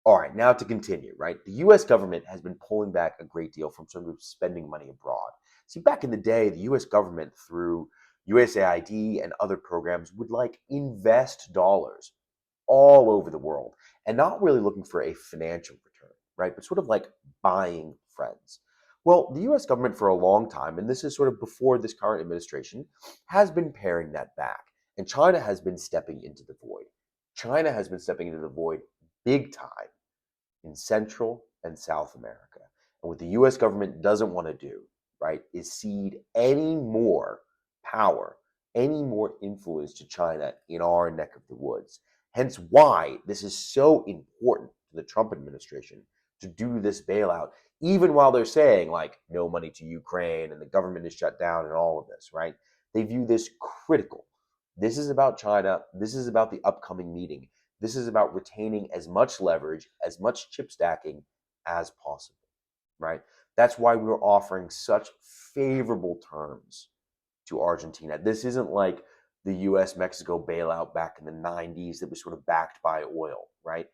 All right, now to continue, right? The US government has been pulling back a great deal from sort of spending money abroad. See, back in the day, the US government, through USAID and other programs, would like invest dollars all over the world and not really looking for a financial return, right? But sort of like buying friends. Well, the US government for a long time, and this is sort of before this current administration, has been paring that back. And China has been stepping into the void. China has been stepping into the void big time in Central and South America. And what the US government doesn't want to do, right, is cede any more power, any more influence to China in our neck of the woods. Hence why this is so important to the Trump administration to do this bailout, even while they're saying, like, no money to Ukraine and the government is shut down and all of this, right? They view this critical. This is about China. This is about the upcoming meeting. This is about retaining as much leverage, as much chip stacking as possible, right? That's why we're offering such favorable terms to Argentina. This isn't like the US Mexico bailout back in the 90s that was sort of backed by oil, right?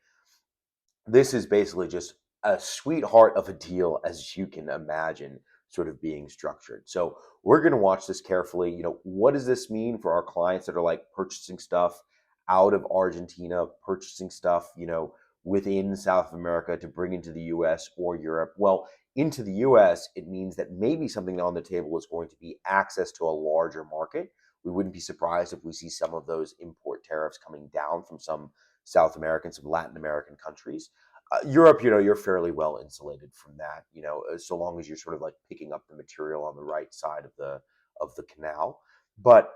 This is basically just a sweetheart of a deal as you can imagine sort of being structured. So we're going to watch this carefully. What does this mean for our clients that are like purchasing stuff out of Argentina, purchasing stuff, within South America to bring into the US or Europe? Well, into the US, it means that maybe something on the table is going to be access to a larger market. We wouldn't be surprised if we see some of those import tariffs coming down from some South American, some Latin American countries. Europe, you're fairly well insulated from that, so long as you're sort of like picking up the material on the right side of the canal. But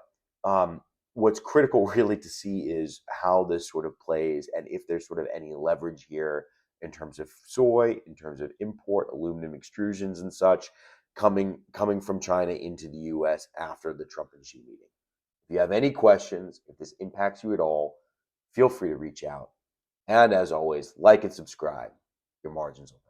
what's critical really to see is how this sort of plays and if there's sort of any leverage here in terms of soy, in terms of import, aluminum extrusions and such coming from China into the US after the Trump and Xi meeting. If you have any questions, if this impacts you at all, feel free to reach out. And as always, like and subscribe. Your margins will